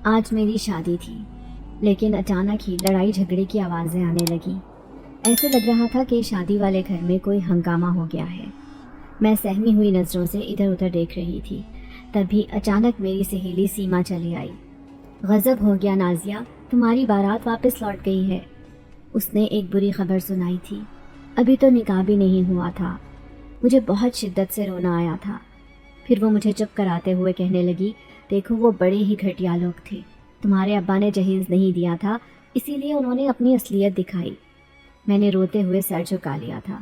آج میری شادی تھی، لیکن اچانک ہی لڑائی جھگڑے کی آوازیں آنے لگیں۔ ایسے لگ رہا تھا کہ شادی والے گھر میں کوئی ہنگامہ ہو گیا ہے۔ میں سہمی ہوئی نظروں سے ادھر ادھر دیکھ رہی تھی، تبھی اچانک میری سہیلی سیما چلی آئی۔ غضب ہو گیا نازیہ، تمہاری بارات واپس لوٹ گئی ہے۔ اس نے ایک بری خبر سنائی تھی، ابھی تو نکاح بھی نہیں ہوا تھا۔ مجھے بہت شدت سے رونا آیا تھا۔ پھر وہ مجھے چپ کراتے ہوئے کہنے لگی، دیکھو وہ بڑے ہی گھٹیا لوگ تھے، تمہارے ابا نے جہیز نہیں دیا تھا، اسی لیے انہوں نے اپنی اصلیت دکھائی۔ میں نے روتے ہوئے سر جھکا لیا تھا۔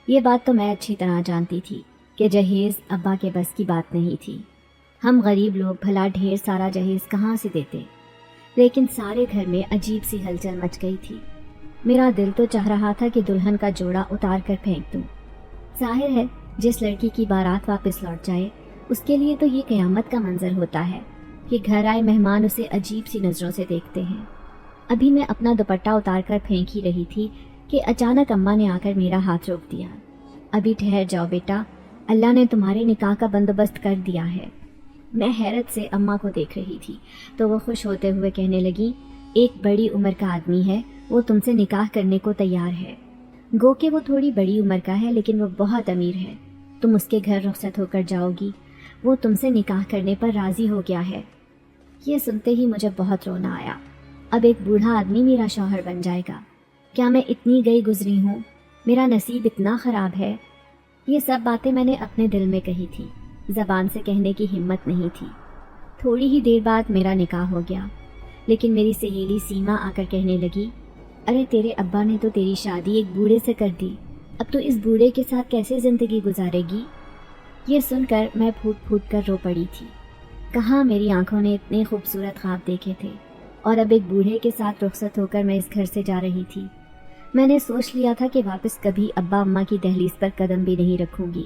یہ بات تو میں اچھی طرح جانتی تھی کہ جہیز ابا کے بس کی بات نہیں تھی۔ ہم غریب لوگ بھلا ڈھیر سارا جہیز کہاں سے دیتے؟ لیکن سارے گھر میں عجیب سی ہلچل مچ گئی تھی۔ میرا دل تو چاہ رہا تھا کہ دلہن کا جوڑا اتار کر پھینک دوں۔ ظاہر ہے جس لڑکی کی بارات واپس لوٹ جائے اس کے لیے تو یہ قیامت کا منظر ہوتا ہے کہ گھر آئے مہمان اسے عجیب سی نظروں سے دیکھتے ہیں۔ ابھی میں اپنا دوپٹہ اتار کر پھینک ہی رہی تھی کہ اچانک اماں نے آ کر میرا ہاتھ روک دیا۔ ابھی ٹھہر جاؤ بیٹا، اللہ نے تمہارے نکاح کا بندوبست کر دیا ہے۔ میں حیرت سے اماں کو دیکھ رہی تھی تو وہ خوش ہوتے ہوئے کہنے لگی، ایک بڑی عمر کا آدمی ہے، وہ تم سے نکاح کرنے کو تیار ہے۔ گو کہ وہ تھوڑی بڑی عمر کا ہے لیکن وہ بہت امیر ہے، تم اس کے گھر رخصت ہو کر جاؤ گی، وہ تم سے نکاح کرنے پر راضی ہو گیا ہے۔ یہ سنتے ہی مجھے بہت رونا آیا۔ اب ایک بوڑھا آدمی میرا شوہر بن جائے گا؟ کیا میں اتنی گئی گزری ہوں؟ میرا نصیب اتنا خراب ہے؟ یہ سب باتیں میں نے اپنے دل میں کہی تھی، زبان سے کہنے کی ہمت نہیں تھی۔ تھوڑی ہی دیر بعد میرا نکاح ہو گیا، لیکن میری سہیلی سیما آ کر کہنے لگی، ارے تیرے ابا نے تو تیری شادی ایک بوڑھے سے کر دی، اب تو اس بوڑھے کے ساتھ کیسے زندگی گزارے گی؟ یہ سن کر میں پھوٹ پھوٹ کر رو پڑی تھی۔ کہاں میری آنکھوں نے اتنے خوبصورت خواب دیکھے تھے، اور اب ایک بوڑھے کے ساتھ رخصت ہو کر میں اس گھر سے جا رہی تھی۔ میں نے سوچ لیا تھا کہ واپس کبھی ابا اماں کی دہلیز پر قدم بھی نہیں رکھوں گی،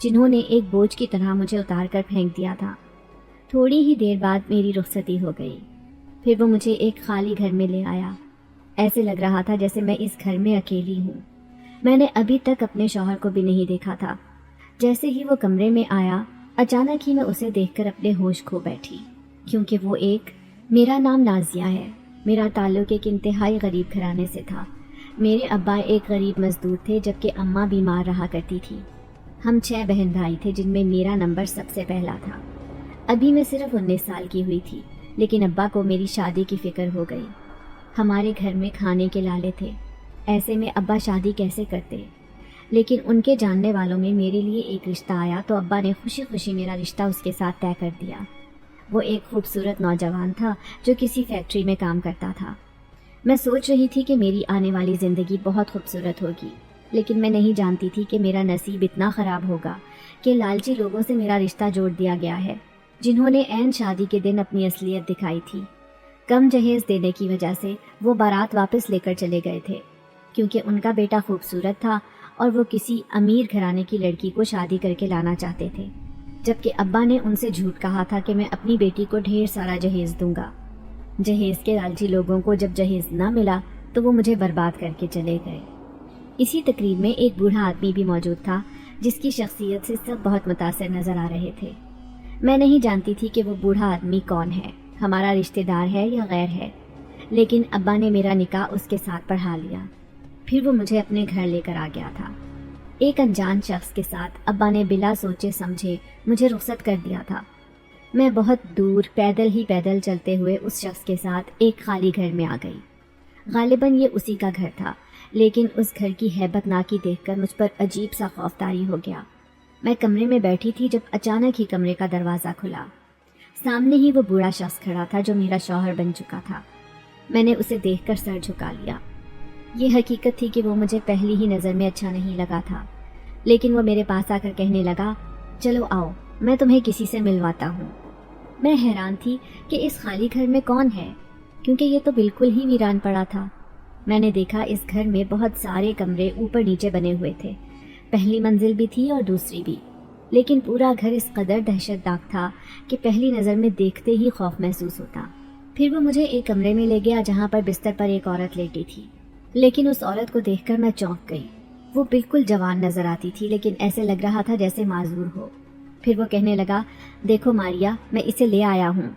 جنہوں نے ایک بوجھ کی طرح مجھے اتار کر پھینک دیا تھا۔ تھوڑی ہی دیر بعد میری رخصتی ہو گئی، پھر وہ مجھے ایک خالی گھر میں لے آیا۔ ایسے لگ رہا تھا جیسے میں اس گھر میں اکیلی ہوں۔ میں نے ابھی تک اپنے شوہر کو بھی نہیں دیکھا تھا۔ جیسے ہی وہ کمرے میں آیا، اچانک ہی میں اسے دیکھ کر اپنے ہوش کھو بیٹھی، کیونکہ وہ میرا نام نازیہ ہے۔ میرا تعلق ایک انتہائی غریب گھرانے سے تھا۔ میرے ابا ایک غریب مزدور تھے جبکہ اماں بیمار رہا کرتی تھی۔ ہم 6 بہن بھائی تھے جن میں میرا نمبر سب سے پہلا تھا۔ ابھی میں صرف 19 سال کی ہوئی تھی، لیکن ابا کو میری شادی کی فکر ہو گئی۔ ہمارے گھر میں کھانے کے لالے تھے، ایسے میں ابا شادی کیسے کرتے؟ لیکن ان کے جاننے والوں میں میرے لیے ایک رشتہ آیا تو ابا نے خوشی خوشی میرا رشتہ اس کے ساتھ طے کر دیا۔ وہ ایک خوبصورت نوجوان تھا جو کسی فیکٹری میں کام کرتا تھا۔ میں سوچ رہی تھی کہ میری آنے والی زندگی بہت خوبصورت ہوگی، لیکن میں نہیں جانتی تھی کہ میرا نصیب اتنا خراب ہوگا کہ لالچی لوگوں سے میرا رشتہ جوڑ دیا گیا ہے، جنہوں نے عین شادی کے دن اپنی اصلیت دکھائی تھی۔ کم جہیز دینے کی وجہ سے وہ بارات واپس لے کر چلے گئے تھے، کیونکہ ان کا بیٹا خوبصورت تھا اور وہ کسی امیر گھرانے کی لڑکی کو شادی کر کے لانا چاہتے تھے، جبکہ ابا نے ان سے جھوٹ کہا تھا کہ میں اپنی بیٹی کو ڈھیر سارا جہیز دوں گا۔ جہیز کے لالچی لوگوں کو جب جہیز نہ ملا تو وہ مجھے برباد کر کے چلے گئے۔ اسی تقریب میں ایک بوڑھا آدمی بھی موجود تھا جس کی شخصیت سے سب بہت متاثر نظر آ رہے تھے۔ میں نہیں جانتی تھی کہ وہ بوڑھا آدمی کون ہے، ہمارا رشتہ دار ہے یا غیر ہے، لیکن ابا نے میرا نکاح اس کے ساتھ پڑھا لیا۔ پھر وہ مجھے اپنے گھر لے کر آ گیا تھا۔ ایک انجان شخص کے ساتھ ابا نے بلا سوچے سمجھے مجھے رخصت کر دیا تھا۔ میں بہت دور پیدل چلتے ہوئے اس شخص کے ساتھ ایک خالی گھر میں آ گئی۔ غالباً یہ اسی کا گھر تھا، لیکن اس گھر کی ہیبت ناکی دیکھ کر مجھ پر عجیب سا خوف طاری ہو گیا۔ میں کمرے میں بیٹھی تھی جب اچانک ہی کمرے کا دروازہ کھلا۔ سامنے ہی وہ بوڑھا شخص کھڑا تھا جو میرا شوہر بن چکا تھا۔ میں نے اسے دیکھ کر سر جھکا لیا۔ یہ حقیقت تھی کہ وہ مجھے پہلی ہی نظر میں اچھا نہیں لگا تھا، لیکن وہ میرے پاس آ کر کہنے لگا، چلو آؤ میں تمہیں کسی سے ملواتا ہوں۔ میں حیران تھی کہ اس خالی گھر میں کون ہے، کیونکہ یہ تو بالکل ہی ویران پڑا تھا۔ میں نے دیکھا اس گھر میں بہت سارے کمرے اوپر نیچے بنے ہوئے تھے، پہلی منزل بھی تھی اور دوسری بھی، لیکن پورا گھر اس قدر دہشت ناک تھا کہ پہلی نظر میں دیکھتے ہی خوف محسوس ہوتا۔ پھر وہ مجھے ایک کمرے میں لے گیا جہاں پر بستر پر ایک عورت لیٹی تھی، لیکن اس عورت کو دیکھ کر میں چونک گئی۔ وہ بالکل جوان نظر آتی تھی لیکن ایسے لگ رہا تھا جیسے معذور ہو۔ پھر وہ کہنے لگا، دیکھو ماریا، میں اسے لے آیا ہوں۔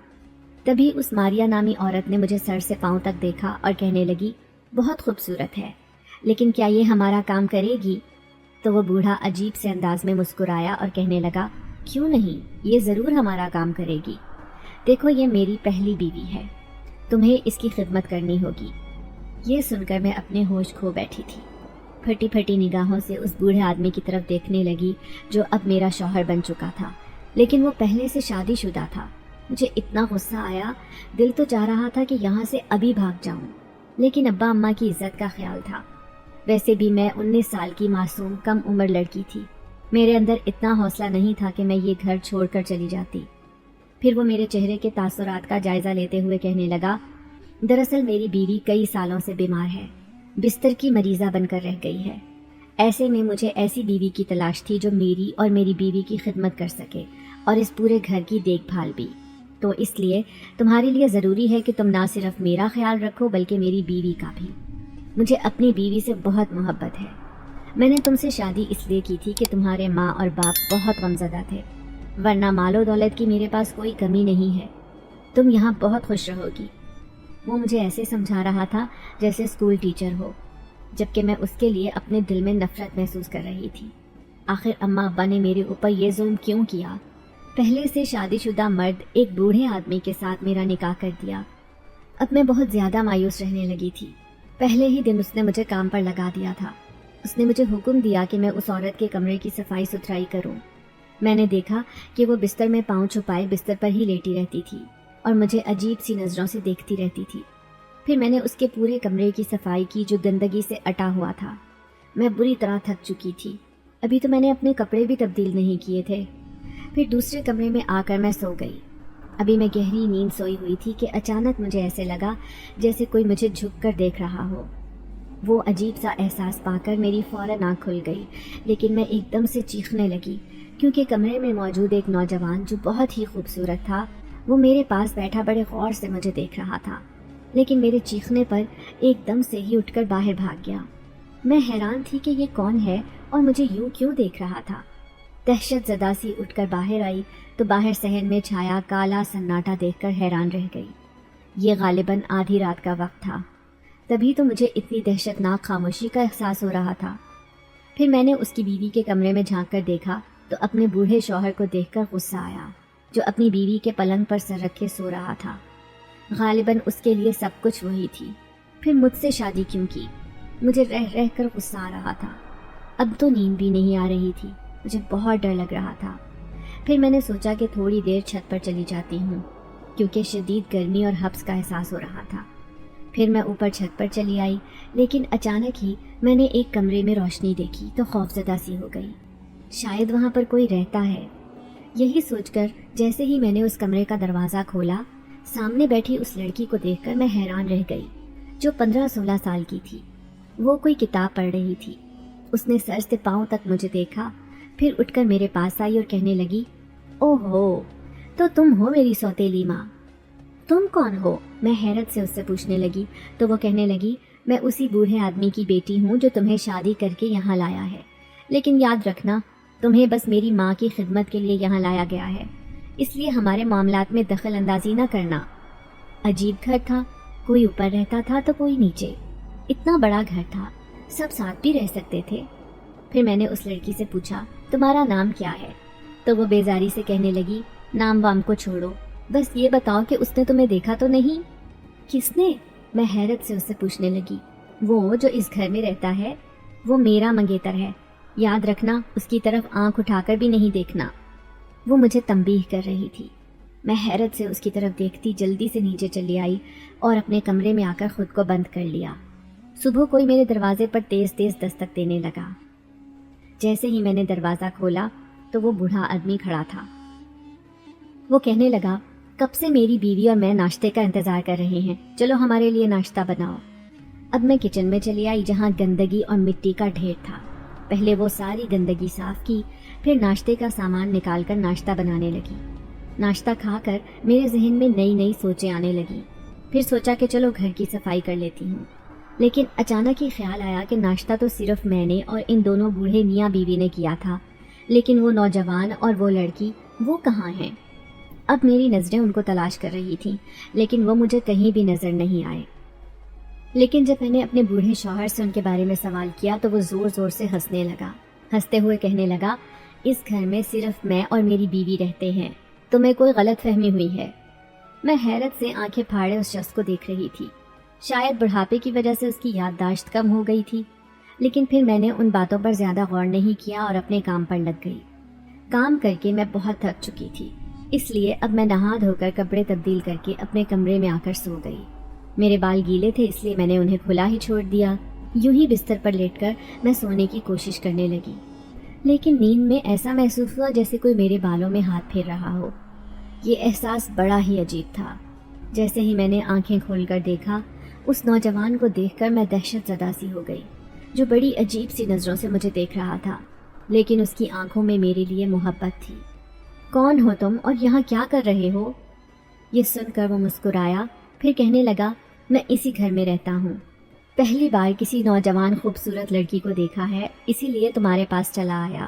तभी उस मारिया नामी औरत ने मुझे सर से पांव तक देखा और कहने लगी, बहुत खूबसूरत है, लेकिन क्या ये हमारा काम करेगी? तो वो बूढ़ा अजीब से अंदाज में मुस्कुराया और कहने लगा, क्यों नहीं, ये ज़रूर हमारा काम करेगी। देखो, ये मेरी पहली बीवी है, तुम्हें इसकी खिदमत करनी होगी। ये सुनकर मैं अपने होश खो बैठी थी। फटी फटी निगाहों से उस बूढ़े आदमी की तरफ देखने लगी जो अब मेरा शौहर बन चुका था, लेकिन वो पहले से शादीशुदा था। मुझे इतना गुस्सा आया, दिल तो चाह रहा था कि यहाँ से अभी भाग जाऊं, लेकिन अब्बा अम्मा की इज्जत का ख्याल था। वैसे भी मैं 19 साल की मासूम कम उम्र लड़की थी। मेरे अंदर इतना हौसला नहीं था कि मैं ये घर छोड़कर चली जाती। फिर वो मेरे चेहरे के तासुरात का जायज़ा लेते हुए कहने लगा, दरअसल मेरी बीवी कई सालों से बीमार है, बिस्तर की मरीज़ा बनकर रह गई है। ऐसे में मुझे ऐसी बीवी की तलाश थी जो मेरी और मेरी बीवी की खिदमत कर सके और इस पूरे घर की देखभाल भी। तो इसलिए तुम्हारे लिए ज़रूरी है कि तुम ना सिर्फ मेरा ख्याल रखो बल्कि मेरी बीवी का भी। मुझे अपनी बीवी से बहुत मोहब्बत है। मैंने तुमसे शादी इसलिए की थी कि तुम्हारे माँ और बाप बहुत गमज़दा थे, वरना मालो दौलत की मेरे पास कोई कमी नहीं है। तुम यहाँ बहुत खुश रहोगी। वो मुझे ऐसे समझा रहा था जैसे स्कूल टीचर हो, जबकि मैं उसके लिए अपने दिल में नफरत महसूस कर रही थी। आखिर अम्मा अब्बा ने मेरे ऊपर ये जुल्म क्यों किया? पहले से शादीशुदा मर्द एक बूढ़े आदमी के साथ मेरा निकाह कर दिया। अब मैं बहुत ज़्यादा मायूस रहने लगी थी। पहले ही दिन उसने मुझे काम पर लगा दिया था। उसने मुझे हुक्म दिया कि मैं उस औरत के कमरे की सफाई सुथराई करूं। मैंने देखा कि वो बिस्तर में पाँव छुपाए बिस्तर पर ही लेटी रहती थी और मुझे अजीब सी नज़रों से देखती रहती थी। फिर मैंने उसके पूरे कमरे की सफाई की जो गंदगी से अटा हुआ था। मैं बुरी तरह थक चुकी थी। अभी तो मैंने अपने कपड़े भी तब्दील नहीं किए थे। फिर दूसरे कमरे में आकर मैं सो गई। अभी मैं गहरी नींद सोई हुई थी कि अचानक मुझे ऐसे लगा जैसे कोई मुझे झुककर देख रहा हो। वो अजीब सा एहसास पाकर मेरी फ़ौरन आँख खुल गई, लेकिन मैं एकदम से चीखने लगी क्योंकि कमरे में मौजूद एक नौजवान जो बहुत ही खूबसूरत था, वो मेरे पास बैठा बड़े गौर से मुझे देख रहा था, लेकिन मेरे चीखने पर एकदम से ही उठकर बाहर भाग गया। मैं हैरान थी कि ये कौन है और मुझे यूं क्यों देख रहा था। दहशत ज़दा सी उठकर बाहर आई तो बाहर शहर में छाया काला सन्नाटा देखकर हैरान रह गई। ये गालिबन आधी रात का वक्त था, तभी तो मुझे इतनी दहशतनाक खामोशी का एहसास हो रहा था। फिर मैंने उसकी बीवी के कमरे में झांक कर देखा तो अपने बूढ़े शौहर को देखकर गुस्सा आया, जो अपनी बीवी के पलंग पर सर रखे सो रहा था। गालिबन उसके लिए सब कुछ वही थी। फिर मुझसे शादी क्यों की? मुझे रह रह कर गुस्सा आ रहा था। अब तो नींद भी नहीं आ रही थी, मुझे बहुत डर लग रहा था। फिर मैंने सोचा कि थोड़ी देर छत पर चली जाती हूँ, क्योंकि शदीद गर्मी और हब्स का एहसास हो रहा था। फिर मैं ऊपर छत पर चली आई, लेकिन अचानक ही मैंने एक कमरे में रोशनी देखी तो खौफजदा सी हो गई। शायद वहाँ पर कोई रहता है। यही सोचकर जैसे ही मैंने उस कमरे का दरवाज़ा खोला, सामने बैठी उस लड़की को देखकर मैं हैरान रह गई, जो 15-16 साल की थी। वो कोई किताब पढ़ रही थी। उसने सर से पाँव तक मुझे देखा, फिर उठकर मेरे पास आई और कहने लगी, ओहो, तो तुम हो मेरी सौतेली माँ। तुम कौन हो? मैं हैरत से उससे पूछने लगी तो वो कहने लगी, मैं उसी बूढ़े आदमी की बेटी हूँ जो तुम्हें शादी करके यहाँ लाया है, लेकिन याद रखना तुम्हें बस मेरी माँ की खिदमत के लिए यहाँ लाया गया है, इसलिए हमारे मामलात में दखल अंदाजी न करना। अजीब घर था, कोई ऊपर रहता था तो कोई नीचे। इतना बड़ा घर था, सब साथ भी रह सकते थे। फिर मैंने उस लड़की से पूछा, तुम्हारा नाम क्या है? तो वो बेजारी से कहने लगी, नाम वाम को छोड़ो, बस ये बताओ कि उसने तुम्हें देखा तो नहीं। किसने? मैं हैरत से उससे पूछने लगी। वो जो इस घर में रहता है, वो मेरा मंगेतर है, याद रखना उसकी तरफ आंख उठाकर भी नहीं देखना। वो मुझे तंबीह कर रही थी। मैं हैरत से उसकी तरफ देखती जल्दी से नीचे चली आई और अपने कमरे में आकर खुद को बंद कर लिया। सुबह कोई मेरे दरवाजे पर तेज तेज दस्तक देने लगा। जैसे ही मैंने दरवाज़ा खोला तो वो बूढ़ा आदमी खड़ा था। वो कहने लगा, कब से मेरी बीवी और मैं नाश्ते का इंतज़ार कर रहे हैं, चलो हमारे लिए नाश्ता बनाओ। अब मैं किचन में चली आई जहाँ गंदगी और मिट्टी का ढेर था। पहले वो सारी गंदगी साफ की, फिर नाश्ते का सामान निकालकर नाश्ता बनाने लगी। नाश्ता खाकर मेरे जहन में नई नई सोचें आने लगी। फिर सोचा कि चलो घर की सफाई कर लेती हूँ, लेकिन अचानक ही ख्याल आया कि नाश्ता तो सिर्फ मैंने और इन दोनों बूढ़े मियाँ बीवी ने किया था, लेकिन वो नौजवान और वो लड़की, वो कहाँ हैं? اب میری نظریں ان کو تلاش کر رہی تھیں، لیکن وہ مجھے کہیں بھی نظر نہیں آئے۔ لیکن جب میں نے اپنے بوڑھے شوہر سے ان کے بارے میں سوال کیا تو وہ زور زور سے ہنسنے لگا۔ ہنستے ہوئے کہنے لگا، اس گھر میں صرف میں اور میری بیوی رہتے ہیں، تمہیں کوئی غلط فہمی ہوئی ہے۔ میں حیرت سے آنکھیں پھاڑے اس شخص کو دیکھ رہی تھی۔ شاید بڑھاپے کی وجہ سے اس کی یادداشت کم ہو گئی تھی، لیکن پھر میں نے ان باتوں پر زیادہ غور نہیں کیا اور اپنے کام پر لگ گئی۔ کام کر کے میں بہت تھک چکی تھی، اس لیے اب میں نہا دھو کر کپڑے تبدیل کر کے اپنے کمرے میں آ کر سو گئی۔ میرے بال گیلے تھے اس لیے میں نے انہیں کھلا ہی چھوڑ دیا۔ یوں ہی بستر پر لیٹ کر میں سونے کی کوشش کرنے لگی، لیکن نیند میں ایسا محسوس ہوا جیسے کوئی میرے بالوں میں ہاتھ پھیر رہا ہو۔ یہ احساس بڑا ہی عجیب تھا۔ جیسے ہی میں نے آنکھیں کھول کر دیکھا، اس نوجوان کو دیکھ کر میں دہشت زدہ سی ہو گئی، جو بڑی عجیب سی نظروں سے مجھے دیکھ رہا تھا، لیکن اس کی آنکھوں میں میرے لیے محبت تھی۔ کون ہو تم اور یہاں کیا کر رہے ہو؟ یہ سن کر وہ مسکرایا، پھر کہنے لگا، میں اسی گھر میں رہتا ہوں، پہلی بار کسی نوجوان خوبصورت لڑکی کو دیکھا ہے، اسی لیے تمہارے پاس چلا آیا۔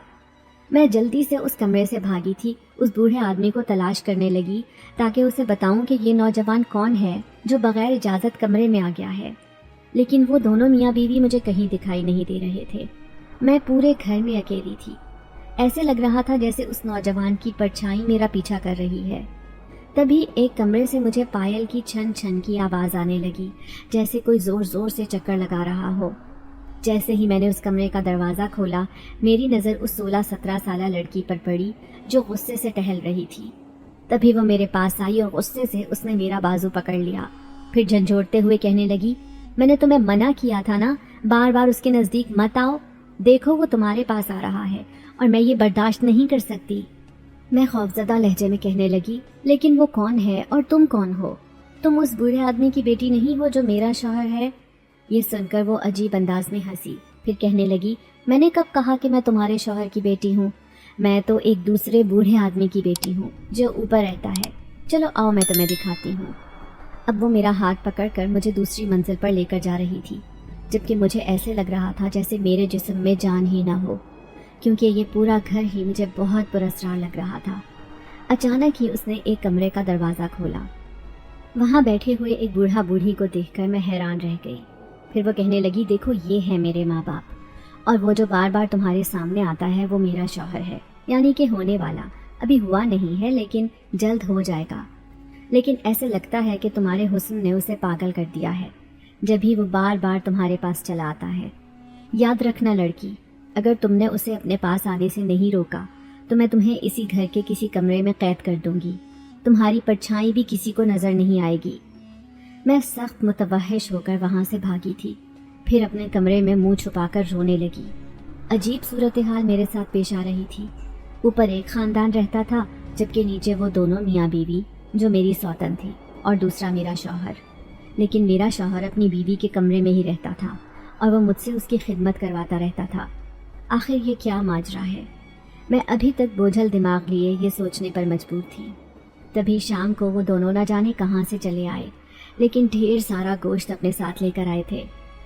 میں جلدی سے اس کمرے سے بھاگی تھی، اس بوڑھے آدمی کو تلاش کرنے لگی تاکہ اسے بتاؤں کہ یہ نوجوان کون ہے جو بغیر اجازت کمرے میں آ گیا ہے، لیکن وہ دونوں میاں بیوی مجھے کہیں دکھائی نہیں دے رہے تھے۔ میں پورے گھر میں اکیلی تھی، ایسے لگ رہا تھا جیسے اس نوجوان کی پرچھائی میرا پیچھا کر رہی ہے۔ تبھی ایک کمرے سے مجھے پائل کی چھن چھن کی آواز آنے لگی، جیسے کوئی زور زور سے چکر لگا رہا ہو۔ جیسے ہی میں نے اس کمرے کا دروازہ کھولا، میری نظر اس 16-17 سالہ لڑکی پر پڑی جو غصے سے ٹہل رہی تھی۔ تبھی وہ میرے پاس آئی اور غصے سے اس نے میرا بازو پکڑ لیا، پھر جھنجھوڑتے ہوئے کہنے لگی، میں نے تمہیں منع کیا تھا نا، بار بار اس کے نزدیک مت آؤ، دیکھو وہ تمہارے پاس آ رہا ہے اور میں یہ برداشت نہیں کر سکتی۔ میں خوفزدہ لہجے میں کہنے لگی، لیکن وہ کون ہے اور تم کون ہو؟ تم اس بوڑھے آدمی کی بیٹی نہیں ہو جو میرا شوہر ہے؟ یہ سن کر وہ عجیب انداز میں ہنسی، پھر کہنے لگی، میں نے کب کہا کہ میں تمہارے شوہر کی بیٹی ہوں؟ میں تو ایک دوسرے بوڑھے آدمی کی بیٹی ہوں جو اوپر رہتا ہے، چلو آؤ میں تمہیں دکھاتی ہوں۔ اب وہ میرا ہاتھ پکڑ کر مجھے دوسری منزل پر لے کر جا رہی تھی، جبکہ مجھے ایسے لگ رہا تھا جیسے میرے جسم میں جان ہی نہ ہو، کیونکہ یہ پورا گھر ہی مجھے بہت پراسرار لگ رہا تھا۔ اچانک ہی اس نے ایک کمرے کا دروازہ کھولا۔ وہاں بیٹھے ہوئے ایک بوڑھا بوڑھی کو دیکھ کر میں حیران رہ گئی۔ پھر وہ کہنے لگی، دیکھو یہ ہے میرے ماں باپ، اور وہ جو بار بار تمہارے سامنے آتا ہے وہ میرا شوہر ہے، یعنی کہ ہونے والا، ابھی ہوا نہیں ہے لیکن جلد ہو جائے گا۔ لیکن ایسے لگتا ہے کہ تمہارے حسن نے اسے پاگل کر دیا ہے، جب ہی وہ بار بار تمہارے پاس چلا آتا ہے۔ یاد رکھنا لڑکی، اگر تم نے اسے اپنے پاس آنے سے نہیں روکا تو میں تمہیں اسی گھر کے کسی کمرے میں قید کر دوں گی، تمہاری پرچھائی بھی کسی کو نظر نہیں آئے گی۔ میں سخت متوحش ہو کر وہاں سے بھاگی تھی، پھر اپنے کمرے میں منہ چھپا کر رونے لگی۔ عجیب صورتحال میرے ساتھ پیش آ رہی تھی۔ اوپر ایک خاندان رہتا تھا، جبکہ نیچے وہ دونوں میاں بیوی جو میری سوتن تھی، اور دوسرا میرا شوہر۔ لیکن میرا شوہر اپنی بیوی کے کمرے میں ہی رہتا تھا اور وہ مجھ سے اس کی خدمت کرواتا رہتا تھا۔ آخر یہ کیا ماجرا ہے؟ میں ابھی تک بوجھل دماغ لیے یہ سوچنے پر مجبور تھی۔ تبھی شام کو وہ دونوں نہ جانے کہاں سے چلے آئے، لیکن ڈھیر سارا گوشت اپنے ساتھ لے کر آئے تھے۔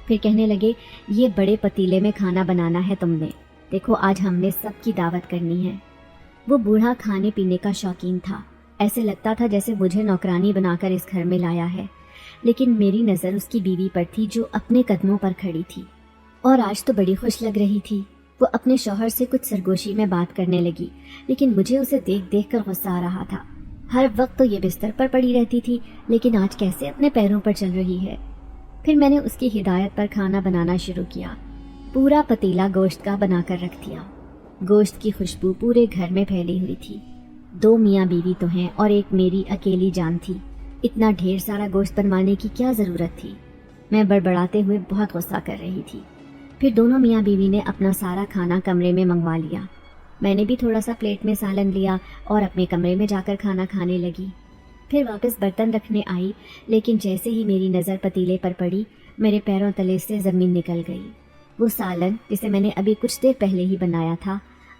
پھر کہنے لگے، یہ بڑے پتیلے میں کھانا بنانا ہے تم نے، دیکھو آج ہم نے سب کی دعوت کرنی ہے۔ وہ بوڑھا کھانے پینے کا شوقین تھا، ایسے لگتا تھا جیسے مجھے نوکرانی بنا کر اس گھر میں لایا ہے، لیکن میری نظر اس کی بیوی پر تھی جو اپنے قدموں پر کھڑی تھی، اور آج تو بڑی خوش لگ رہی تھی۔ وہ اپنے شوہر سے کچھ سرگوشی میں بات کرنے لگی، لیکن مجھے اسے دیکھ دیکھ کر غصہ آ رہا تھا۔ ہر وقت تو یہ بستر پر پڑی رہتی تھی، لیکن آج کیسے اپنے پیروں پر چل رہی ہے۔ پھر میں نے اس کی ہدایت پر کھانا بنانا شروع کیا۔ پورا پتیلا گوشت کا بنا کر رکھ دیا۔ گوشت کی خوشبو پورے گھر میں پھیلی ہوئی تھی۔ 2 میاں بیوی تو ہیں اور ایک میری اکیلی جان تھی، اتنا ڈھیر سارا گوشت بنوانے کی کیا ضرورت تھی؟ میں بڑبڑاتے ہوئے بہت غصہ کر رہی تھی۔ پھر دونوں میاں بیوی نے اپنا سارا کھانا کمرے میں منگوا لیا۔ میں نے بھی تھوڑا سا پلیٹ میں سالن لیا اور اپنے کمرے میں جا کر کھانا کھانے لگی۔ پھر واپس برتن رکھنے آئی، لیکن جیسے ہی میری نظر پتیلے پر پڑی، میرے پیروں تلے سے زمین نکل گئی۔ وہ سالن جسے میں نے ابھی کچھ دیر پہلے ہی بنایا تھا،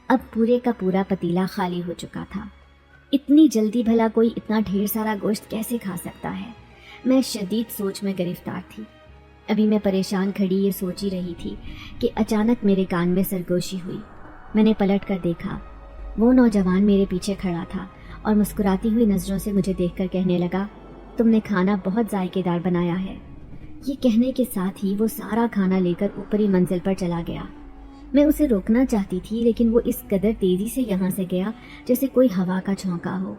اب پورے کا پورا پتیلا خالی ہو چکا تھا۔ اتنی جلدی بھلا کوئی اتنا ڈھیر سارا گوشت کیسے کھا سکتا ہے؟ میں شدید سوچ میں گرفتار تھی۔ ابھی میں پریشان کھڑی یہ سوچ ہی رہی تھی کہ اچانک میرے کان میں سرگوشی ہوئی۔ میں نے پلٹ کر دیکھا، وہ نوجوان میرے پیچھے کھڑا تھا और मुस्कुराती हुई नज़रों से मुझे देखकर कहने लगा, तुमने खाना बहुत जायकेदार बनाया है। ये कहने के साथ ही वो सारा खाना लेकर ऊपरी मंजिल पर चला गया। मैं उसे रोकना चाहती थी, लेकिन वो इस कदर तेज़ी से यहाँ से गया जैसे कोई हवा का झोंका हो।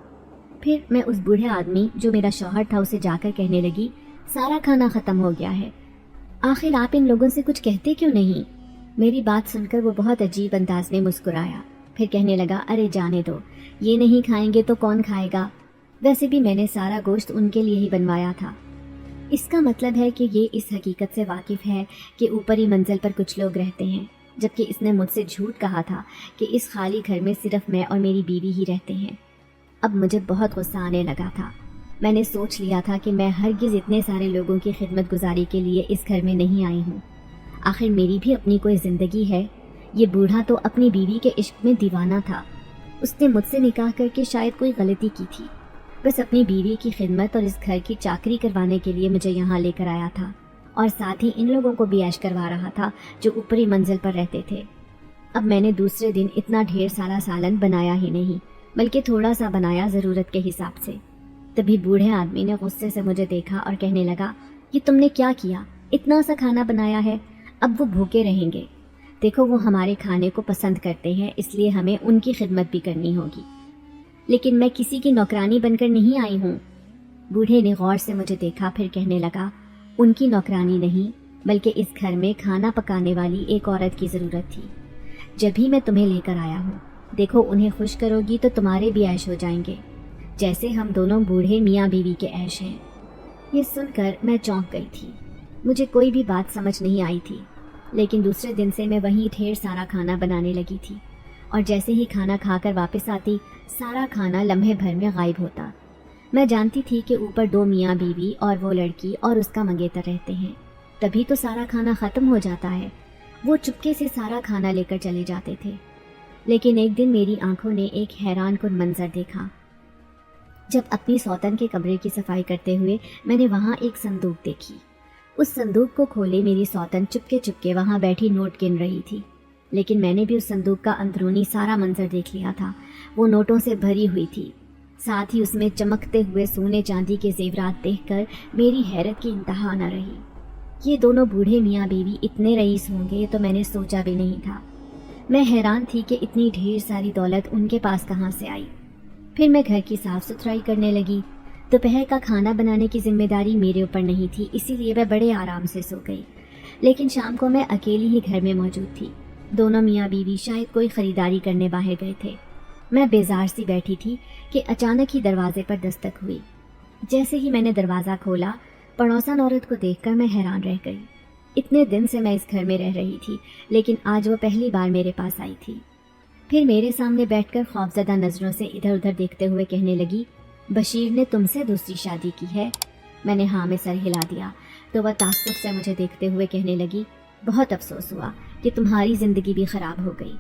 फिर मैं उस बूढ़े आदमी जो मेरा शौहर था उसे जाकर कहने लगी, सारा खाना ख़त्म हो गया है, आखिर आप इन लोगों से कुछ कहते क्यों नहीं? मेरी बात सुनकर वो बहुत अजीब अंदाज में मुस्कुराया। फिर कहने लगा, अरे जाने दो, ये नहीं खाएंगे तो कौन खाएगा? वैसे भी मैंने सारा गोश्त उनके लिए ही बनवाया था। इसका मतलब है कि ये इस हकीकत से वाकिफ़ है कि ऊपरी मंजिल पर कुछ लोग रहते हैं, जबकि इसने मुझसे झूठ कहा था कि इस खाली घर में सिर्फ मैं और मेरी बीवी ही रहते हैं। अब मुझे बहुत गुस्सा आने लगा था। मैंने सोच लिया था कि मैं हरगिज़ इतने सारे लोगों की खिदमत गुजारी के लिए इस घर में नहीं आई हूँ। आखिर मेरी भी अपनी कोई ज़िंदगी है। ये बूढ़ा तो अपनी बीवी के इश्क में दीवाना था। उसने मुझसे निकाह करके शायद कोई गलती की थी। बस अपनी बीवी की खिदमत और इस घर की चाकरी करवाने के लिए मुझे यहाँ लेकर आया था, और साथ ही इन लोगों को भी ऐश करवा रहा था जो ऊपरी मंजिल पर रहते थे। अब मैंने दूसरे दिन इतना ढेर सारा सालन बनाया ही नहीं, बल्कि थोड़ा सा बनाया ज़रूरत के हिसाब से। तभी बूढ़े आदमी ने गुस्से से मुझे देखा और कहने लगा, ये तुमने क्या किया? इतना सा खाना बनाया है, अब वो भूखे रहेंगे। देखो, वो हमारे खाने को पसंद करते हैं, इसलिए हमें उनकी खिदमत भी करनी होगी। लेकिन मैं किसी की नौकरानी बनकर नहीं आई हूँ। बूढ़े ने गौर से मुझे देखा, फिर कहने लगा, उनकी नौकरानी नहीं, बल्कि इस घर में खाना पकाने वाली एक औरत की ज़रूरत थी। जब भी मैं तुम्हें लेकर आया हूँ, देखो उन्हें खुश करोगी तो तुम्हारे भी ऐश हो जाएंगे, जैसे हम दोनों बूढ़े मियाँ बीवी के ऐश हैं। ये सुनकर मैं चौंक गई थी। मुझे कोई भी बात समझ नहीं आई थी, लेकिन दूसरे दिन से मैं वहीं ढेर सारा खाना बनाने लगी थी, और जैसे ही खाना खाकर वापस आती, सारा खाना लम्हे भर में गायब होता। मैं जानती थी कि ऊपर 2 मियाँ बीवी और वो लड़की और उसका मंगेतर रहते हैं, तभी तो सारा खाना ख़त्म हो जाता है। वो चुपके से सारा खाना लेकर चले जाते थे। लेकिन एक दिन मेरी आंखों ने एक हैरान कुन मंजर देखा। जब अपनी सौतन के कमरे की सफाई करते हुए मैंने वहाँ एक संदूक देखी। उस संदूक को खोले मेरी सौतन चुपके चुपके वहाँ बैठी नोट गिन रही थी। लेकिन मैंने भी उस संदूक का अंदरूनी सारा मंजर देख लिया था। वो नोटों से भरी हुई थी। साथ ही उसमें चमकते हुए सोने चांदी के जेवरात देखकर मेरी हैरत की इंतहा न रही। ये दोनों बूढ़े मियाँ बीवी इतने रईस होंगे तो मैंने सोचा भी नहीं था। मैं हैरान थी कि इतनी ढेर सारी दौलत उनके पास कहाँ से आई। फिर मैं घर की साफ सुथराई करने लगी। दोपहर का खाना बनाने की जिम्मेदारी मेरे ऊपर नहीं थी, इसीलिए मैं बड़े आराम से सो गई। लेकिन शाम को मैं अकेली ही घर में मौजूद थी। दोनों मियाँ बीवी शायद कोई ख़रीदारी करने बाहर गए थे। मैं बेजार सी बैठी थी कि अचानक ही दरवाजे पर दस्तक हुई। जैसे ही मैंने दरवाज़ा खोला, पड़ोसन औरत को देखकर मैं हैरान रह गई। इतने दिन से मैं इस घर में रह रही थी, लेकिन आज वो पहली बार मेरे पास आई थी। फिर मेरे सामने बैठकर खौफजदा नज़रों से इधर उधर देखते हुए कहने लगी, बशीर ने तुमसे दूसरी शादी की है? मैंने हाँ में सर हिला दिया तो वह ताज्जुब से मुझे देखते हुए कहने लगी, बहुत अफसोस हुआ कि तुम्हारी ज़िंदगी भी ख़राब हो गई।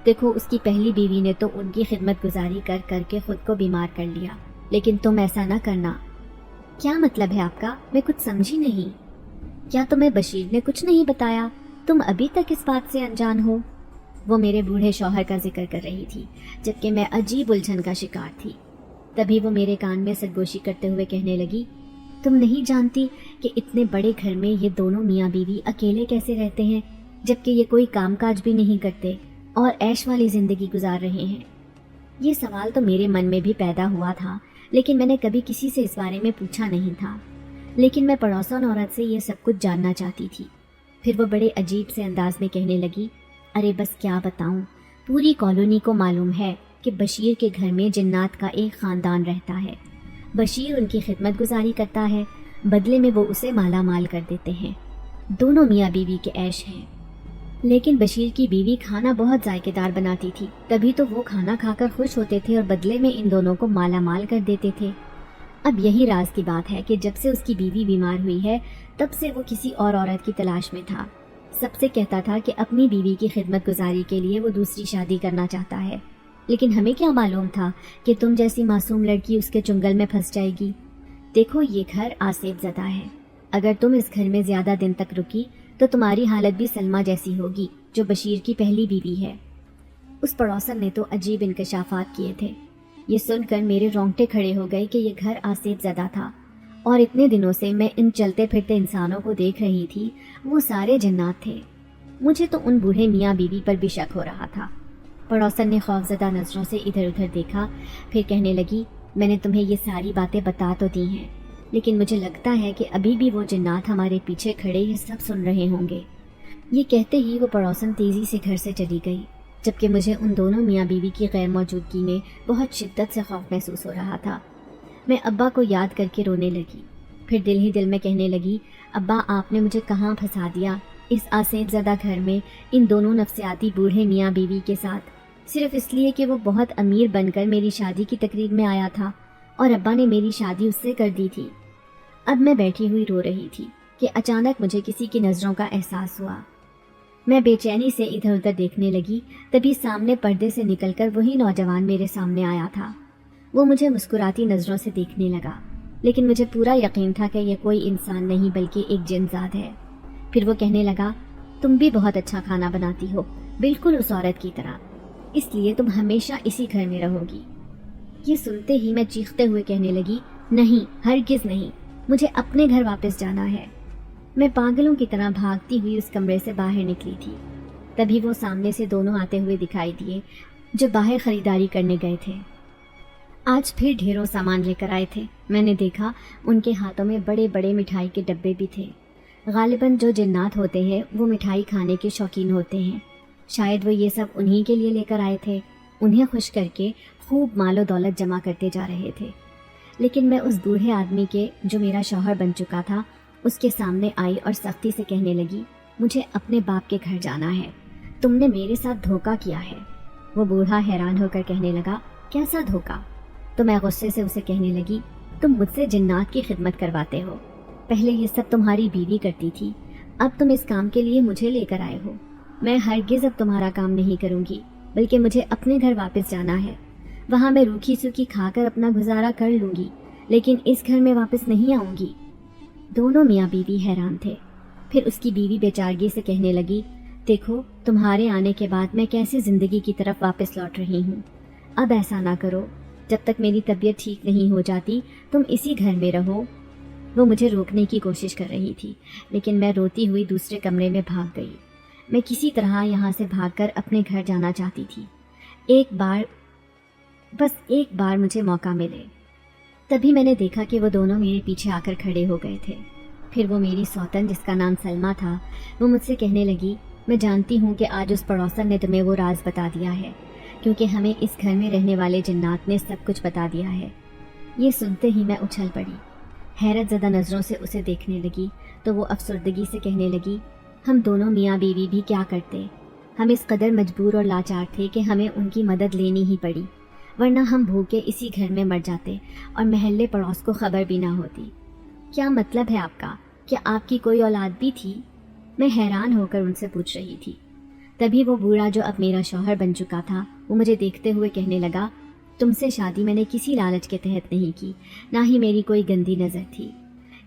देखो, उसकी पहली बीवी ने तो उनकी खिदमत गुजारी कर करके ख़ुद को बीमार कर लिया, लेकिन तुम ऐसा न करना। क्या मतलब है आपका? मैं कुछ समझी नहीं। क्या तुम्हें बशीर ने कुछ नहीं बताया? तुम अभी तक इस बात से अनजान हो? वो मेरे बूढ़े शौहर का जिक्र कर रही थी, जबकि मैं अजीब उलझन का शिकार थी। तभी वो मेरे कान में सरगोशी करते हुए कहने लगी, तुम नहीं जानती कि इतने बड़े घर में ये दोनों मियाँ बीवी अकेले कैसे रहते हैं, जबकि ये कोई कामकाज भी नहीं करते और ऐश वाली ज़िंदगी गुजार रहे हैं। ये सवाल तो मेरे मन में भी पैदा हुआ था, लेकिन मैंने कभी किसी से इस बारे में पूछा नहीं था। लेकिन मैं पड़ोसन औरत से ये सब कुछ जानना चाहती थी। फिर वो बड़े अजीब से अंदाज में कहने लगी, अरे बस क्या बताऊं, पूरी कॉलोनी को मालूम है कि बशीर के घर में जिन्नात का एक ख़ानदान रहता है। बशीर उनकी खिदमत गुजारी करता है, बदले में वो उसे माला माल कर देते हैं। दोनों मियाँ बीवी के ऐश हैं। लेकिन बशीर की बीवी खाना बहुत जायकेदार बनाती थी, तभी तो वो खाना खाकर खुश होते थे और बदले में इन दोनों को माला माल कर देते थे। अब यही राज की बात है कि जब से उसकी बीवी बीमार हुई है, तब से वो किसी और औरत की तलाश में था। सबसे कहता था कि अपनी बीवी की खिदमत गुजारी के लिए वो दूसरी शादी करना चाहता है, लेकिन हमें क्या मालूम था कि तुम जैसी मासूम लड़की उसके चुंगल में फंस जाएगी। देखो, ये घर आसेब ज़दा है। अगर तुम इस घर में ज़्यादा दिन तक रुकी तो तुम्हारी हालत भी सलमा जैसी होगी, जो बशीर की पहली बीवी है। उस पड़ोसन ने तो अजीब इंकशाफात किए थे। ये सुनकर मेरे रोंगटे खड़े हो गए कि ये घर आसेब ज़दा था और इतने दिनों से मैं इन चलते फिरते इंसानों को देख रही थी, वो सारे जन्नात थे। मुझे तो उन बूढ़े मियाँ बीवी पर भी शक हो रहा था। पड़ोसन ने खौफजदा नज़रों से इधर उधर देखा, फिर कहने लगी, मैंने तुम्हें ये सारी बातें बता तो दी हैं, लेकिन मुझे लगता है कि अभी भी वो जन्नात हमारे पीछे खड़े ये सब सुन रहे होंगे। ये कहते ही वो पड़ोसन तेज़ी से घर से चली गई, जबकि मुझे उन दोनों मियाँ बीवी की गैर मौजूदगी में बहुत शिद्दत से खौफ महसूस हो रहा था। मैं अब्बा को याद करके रोने लगी। फिर दिल ही दिल में कहने लगी, अब्बा आपने मुझे कहाँ फंसा दिया, इस आसेब ज़दा घर में इन दोनों नफसियाती बूढ़े मियाँ बीवी के साथ, सिर्फ इसलिए कि वो बहुत अमीर बनकर मेरी शादी की तकरीब में आया था और अब्बा ने मेरी शादी उससे कर दी थी। अब मैं बैठी हुई रो रही थी कि अचानक मुझे किसी की नज़रों का एहसास हुआ। मैं बेचैनी से इधर उधर देखने लगी, तभी सामने पर्दे से निकलकर वही नौजवान मेरे सामने आया था। वो मुझे मुस्कुराती नज़रों से देखने लगा, लेकिन मुझे पूरा यकीन था कि यह कोई इंसान नहीं बल्कि एक जिनजात है। फिर वो कहने लगा, तुम भी बहुत अच्छा खाना बनाती हो, बिल्कुल उस औरत की तरह, इसलिए तुम हमेशा इसी घर में रहोगी। ये सुनते ही मैं चीखते हुए कहने लगी, नहीं, हरगिज़ नहीं, मुझे अपने घर वापस जाना है। मैं पागलों की तरह भागती हुई उस कमरे से बाहर निकली थी। तभी वो सामने से दोनों आते हुए दिखाई दिए, जो बाहर खरीदारी करने गए थे। आज फिर ढेरों सामान लेकर आए थे। मैंने देखा उनके हाथों में बड़े बड़े मिठाई के डब्बे भी थे। गालिबन जो जिन्नात होते हैं वो मिठाई खाने के शौकीन होते हैं। शायद वो ये सब उन्हीं के लिए लेकर आए थे। उन्हें खुश करके खूब मालो दौलत जमा करते जा रहे थे। लेकिन मैं उस बूढ़े आदमी के, जो मेरा शौहर बन चुका था, उसके सामने आई और सख्ती से कहने लगी, मुझे अपने बाप के घर जाना है, तुमने मेरे साथ धोखा किया है। वो बूढ़ा हैरान होकर कहने लगा, कैसा धोखा? तो मैं गुस्से से उसे कहने लगी, तुम मुझसे जिन्नात की खिदमत करवाते हो। पहले ये सब तुम्हारी बीवी करती थी, अब तुम इस काम के लिए मुझे लेकर आए हो। मैं हरगिज़ अब तुम्हारा काम नहीं करूँगी, बल्कि मुझे अपने घर वापस जाना है। वहाँ मैं रूखी सूखी खाकर अपना गुजारा कर लूँगी, लेकिन इस घर में वापस नहीं आऊँगी। दोनों मियाँ बीवी हैरान थे। फिर उसकी बीवी बेचारगी से कहने लगी, देखो तुम्हारे आने के बाद मैं कैसे ज़िंदगी की तरफ वापस लौट रही हूँ। अब ऐसा ना करो, जब तक मेरी तबीयत ठीक नहीं हो जाती तुम इसी घर में रहो। वो मुझे रोकने की कोशिश कर रही थी, लेकिन मैं रोती हुई दूसरे कमरे में भाग गई। मैं किसी तरह यहाँ से भागकर अपने घर जाना चाहती थी। बस एक बार मुझे मौका मिले। तभी मैंने देखा कि वो दोनों मेरे पीछे आकर खड़े हो गए थे। फिर वो मेरी सौतन, जिसका नाम सलमा था, वो मुझसे कहने लगी, मैं जानती हूँ कि आज उस पड़ोसन ने तुम्हें वो राज बता दिया है, क्योंकि हमें इस घर में रहने वाले जिन्नात ने सब कुछ बता दिया है। ये सुनते ही मैं उछल पड़ी, हैरत ज़दा नज़रों से उसे देखने लगी। तो वो अफसरदगी से कहने लगी, हम दोनों मियाँ बीवी भी क्या करते, हम इस कदर मजबूर और लाचार थे कि हमें उनकी मदद लेनी ही पड़ी, वरना हम भूखे इसी घर में मर जाते और महल्ले पड़ोस को खबर भी ना होती। क्या मतलब है आपका? क्या आपकी कोई औलाद भी थी? मैं हैरान होकर उनसे पूछ रही थी। तभी वो बूढ़ा, जो अब मेरा शौहर बन चुका था, वो मुझे देखते हुए कहने लगा, तुमसे शादी मैंने किसी लालच के तहत नहीं की, ना ही मेरी कोई गंदी नज़र थी,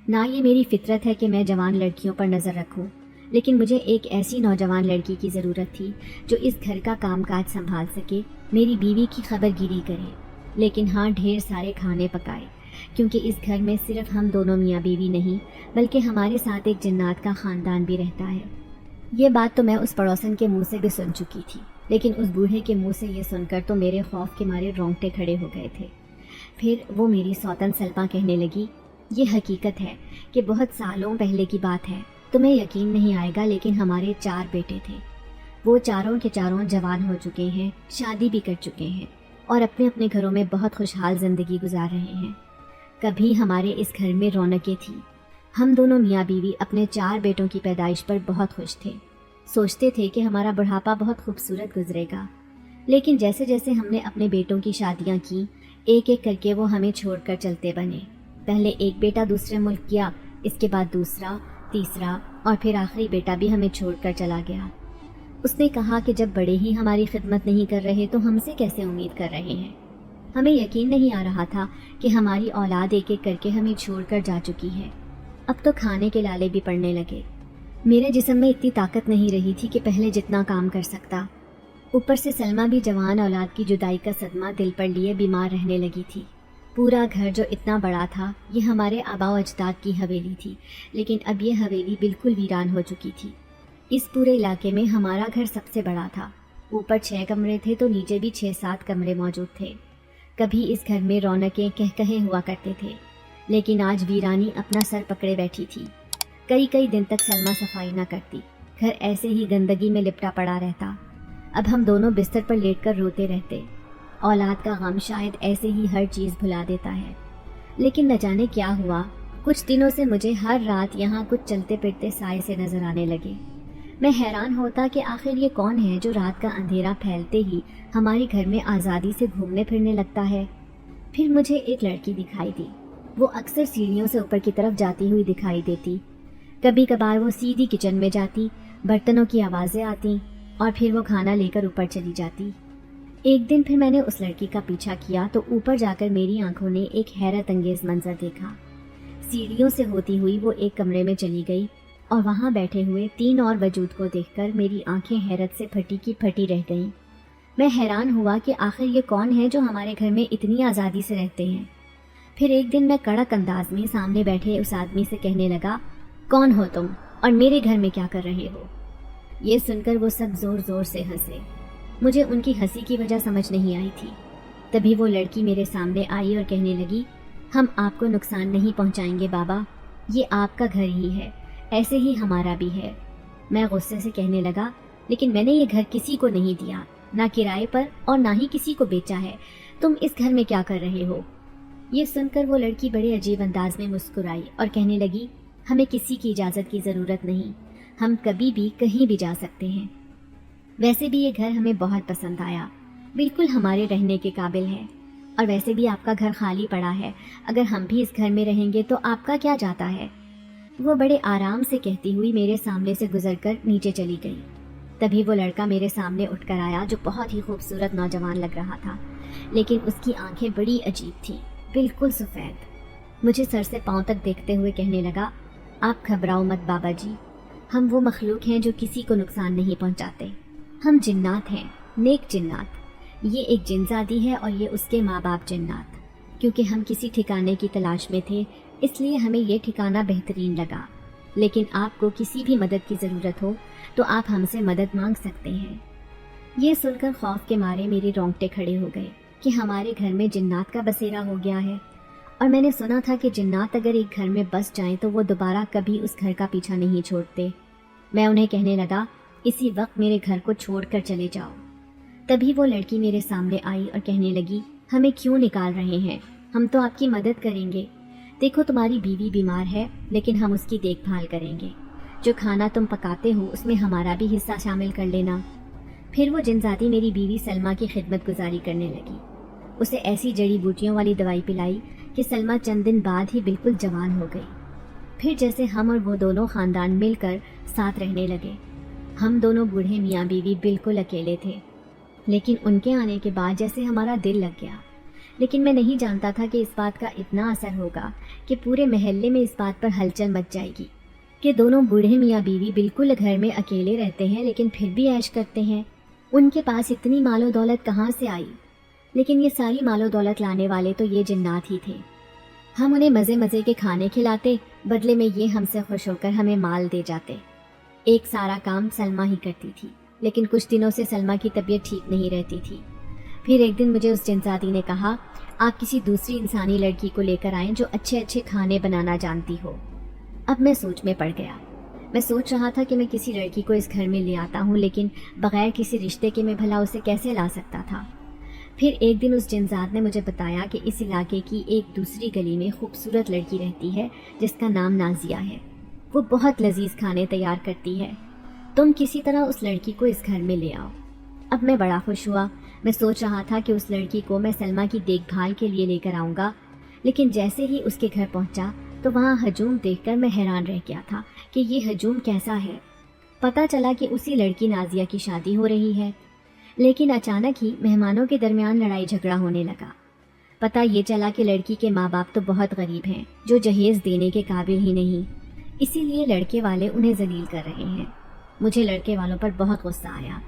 ना ये मेरी फितरत है कि मैं जवान लड़कियों पर नज़र रखूं। लेकिन मुझे एक ऐसी नौजवान लड़की की ज़रूरत थी जो इस घर का कामकाज संभाल सके, मेरी बीवी की खबरगिरी करे, लेकिन हाँ, ढेर सारे खाने पकाए, क्योंकि इस घर में सिर्फ हम दोनों मियाँ बीवी नहीं, बल्कि हमारे साथ एक जिन्नात का ख़ानदान भी रहता है। ये बात तो मैं उस पड़ोसन के मुंह से भी सुन चुकी थी, लेकिन उस बूढ़े के मुंह से ये सुनकर तो मेरे खौफ के मारे रोंगटे खड़े हो गए थे। फिर वो मेरी सौतन सलमा कहने लगी, ये हकीकत है कि बहुत सालों पहले की बात है, तुम्हें यकीन नहीं आएगा, लेकिन हमारे 4 बेटे थे। वो चारों के चारों जवान हो चुके हैं, शादी भी कर चुके हैं और अपने अपने घरों में बहुत खुशहाल ज़िंदगी गुजार रहे हैं। कभी हमारे इस घर में रौनकें थी। हम दोनों मियाँ बीवी अपने 4 बेटों की पैदाइश पर बहुत खुश थे। सोचते थे कि हमारा बुढ़ापा बहुत खूबसूरत गुजरेगा। लेकिन जैसे जैसे हमने अपने बेटों की शादियाँ की, एक एक करके वो हमें छोड़कर चलते बने। पहले एक बेटा दूसरे मुल्क गया, इसके बाद दूसरा, तीसरा और फिर आखिरी बेटा भी हमें छोड़कर चला गया। उसने कहा कि जब बड़े ही हमारी खिदमत नहीं कर रहे तो हमसे कैसे उम्मीद कर रहे हैं। हमें यकीन नहीं आ रहा था कि हमारी औलाद एक एक करके हमें छोड़कर जा चुकी है। अब तो खाने के लाले भी पड़ने लगे। मेरे जिस्म में इतनी ताकत नहीं रही थी कि पहले जितना काम कर सकता। ऊपर से सलमा भी जवान औलाद की जुदाई का सदमा दिल पर लिए बीमार रहने लगी थी। पूरा घर जो इतना बड़ा था, ये हमारे आबा व अजदाद की हवेली थी, लेकिन अब ये हवेली बिल्कुल वीरान हो चुकी थी। इस पूरे इलाके में हमारा घर सबसे बड़ा था। ऊपर 6 कमरे थे तो नीचे भी 6-7 कमरे मौजूद थे। कभी इस घर में रौनकें कहकहे हुआ करते थे, लेकिन आज वीरानी अपना सर पकड़े बैठी थी। कई कई दिन तक सलमा सफाई न करती, घर ऐसे ही गंदगी में लिपटा पड़ा रहता। अब हम दोनों बिस्तर पर लेटकर रोते रहते। औलाद का गम शायद ऐसे ही हर चीज़ भुला देता है। लेकिन न जाने क्या हुआ, कुछ दिनों से मुझे हर रात यहाँ कुछ चलते फिरते साए से नजर आने लगे। मैं हैरान होता कि आखिर ये कौन है जो रात का अंधेरा फैलते ही हमारे घर में आज़ादी से घूमने फिरने लगता है। फिर मुझे एक लड़की दिखाई दी। वो अक्सर सीढ़ियों से ऊपर की तरफ जाती हुई दिखाई देती। कभी कभार वो सीधी किचन में जाती, बर्तनों की आवाज़ें आती और फिर वो खाना लेकर ऊपर चली जाती। एक दिन फिर मैंने उस लड़की का पीछा किया तो ऊपर जाकर मेरी आंखों ने एक हैरत अंगेज मंजर देखा। सीढ़ियों से होती हुई वो एक कमरे में चली गई और वहाँ बैठे हुए 3 और वजूद को देखकर मेरी आंखें हैरत से फटी की फटी रह गईं। मैं हैरान हुआ कि आखिर ये कौन है जो हमारे घर में इतनी आज़ादी से रहते हैं। फिर एक दिन मैं कड़क अंदाज में सामने बैठे उस आदमी से कहने लगा, कौन हो तुम और मेरे घर में क्या कर रहे हो? ये सुनकर वो सब ज़ोर ज़ोर से हंसे। मुझे उनकी हंसी की वजह समझ नहीं आई थी। तभी वो लड़की मेरे सामने आई और कहने लगी, हम आपको नुकसान नहीं पहुंचाएंगे बाबा, ये आपका घर ही है, ऐसे ही हमारा भी है। मैं गुस्से से कहने लगा, लेकिन मैंने ये घर किसी को नहीं दिया, ना किराए पर और ना ही किसी को बेचा है। तुम इस घर में क्या कर रहे हो? ये सुनकर वो लड़की बड़े अजीब अंदाज में मुस्कुराई और कहने लगी, हमें किसी की इजाज़त की ज़रूरत नहीं, हम कभी भी कहीं भी जा सकते हैं। वैसे भी ये घर हमें बहुत पसंद आया, बिल्कुल हमारे रहने के काबिल है। और वैसे भी आपका घर खाली पड़ा है, अगर हम भी इस घर में रहेंगे तो आपका क्या जाता है? वो बड़े आराम से कहती हुई मेरे सामने से गुजरकर नीचे चली गई। तभी वो लड़का मेरे सामने उठकर आया, जो बहुत ही खूबसूरत नौजवान लग रहा था, लेकिन उसकी आंखें बड़ी अजीब थीं, बिल्कुल सफ़ेद। मुझे सर से पाँव तक देखते हुए कहने लगा, आप घबराओ मत बाबा जी, हम वो मखलूक हैं जो किसी को नुकसान नहीं पहुंचाते। हम जिन्नात हैं, नेक जिन्नात। ये एक जिनजादी है और ये उसके माँ बाप जिन्नात। क्योंकि हम किसी ठिकाने की तलाश में थे, इसलिए हमें ये ठिकाना बेहतरीन लगा। लेकिन आपको किसी भी मदद की ज़रूरत हो तो आप हमसे मदद मांग सकते हैं। ये सुनकर खौफ के मारे मेरे रोंगटे खड़े हो गए कि हमारे घर में जिन्नात का बसेरा हो गया है। और मैंने सुना था कि जिन्नात अगर एक घर में बस जाएं तो वो दोबारा कभी उस घर का पीछा नहीं छोड़ते। मैं उन्हें कहने लगा, इसी वक्त मेरे घर को छोड़कर चले जाओ। तभी वो लड़की मेरे सामने आई और कहने लगी, हमें क्यों निकाल रहे हैं, हम तो आपकी मदद करेंगे। देखो तुम्हारी बीवी बीमार है, लेकिन हम उसकी देखभाल करेंगे। जो खाना तुम पकाते हो उसमें हमारा भी हिस्सा शामिल कर लेना। फिर वो जिनजादी मेरी बीवी सलमा की खिदमत गुजारी करने लगी। उसे ऐसी जड़ी बूटियों वाली दवाई पिलाई कि सलमा चंद दिन बाद ही बिल्कुल जवान हो गई। फिर जैसे हम और वो दोनों ख़ानदान मिलकर साथ रहने लगे। हम दोनों बूढ़े मियाँ बीवी बिल्कुल अकेले थे, लेकिन उनके आने के बाद जैसे हमारा दिल लग गया। लेकिन मैं नहीं जानता था कि इस बात का इतना असर होगा कि पूरे महल्ले में इस बात पर हलचल मच जाएगी कि दोनों बूढ़े मियाँ बीवी बिल्कुल घर में अकेले रहते हैं, लेकिन फिर भी ऐश करते हैं। उनके पास इतनी मालो दौलत कहाँ से आई? लेकिन ये सारी मालो दौलत लाने वाले तो ये जिन्नात ही थे। हम उन्हें मज़े मज़े के खाने खिलाते, बदले में ये हमसे खुश होकर हमें माल दे जाते। एक सारा काम सलमा ही करती थी, लेकिन कुछ दिनों से सलमा की तबीयत ठीक नहीं रहती थी। फिर एक दिन मुझे उस जिनजादी ने कहा, आप किसी दूसरी इंसानी लड़की को लेकर आएं जो अच्छे अच्छे खाने बनाना जानती हो। अब मैं सोच में पड़ गया। मैं सोच रहा था कि मैं किसी लड़की को इस घर में ले आता हूँ, लेकिन बगैर किसी रिश्ते के मैं भला उसे कैसे ला सकता था। फिर एक दिन उस जिनजाद ने मुझे बताया कि इस इलाके की एक दूसरी गली में खूबसूरत लड़की रहती है जिसका नाम नाजिया है। वो बहुत लजीज खाने तैयार करती है। तुम किसी तरह उस लड़की को इस घर में ले आओ। अब मैं बड़ा खुश हुआ। मैं सोच रहा था कि उस लड़की को मैं सलमा की देखभाल के लिए लेकर आऊँगा, लेकिन जैसे ही उसके घर पहुँचा तो वहाँ हजूम देखकर मैं हैरान रह गया था कि ये हजूम कैसा है। पता चला कि उसी लड़की नाजिया की शादी हो रही है, लेकिन अचानक ही मेहमानों के दरमियान लड़ाई झगड़ा होने लगा। पता ये चला कि लड़की के माँ बाप तो बहुत गरीब हैं, जो जहेज़ देने के काबिल ही नहीं, इसीलिए लड़के वाले उन्हें जलील कर रहे हैं। मुझे लड़के वालों पर बहुत गुस्सा आया।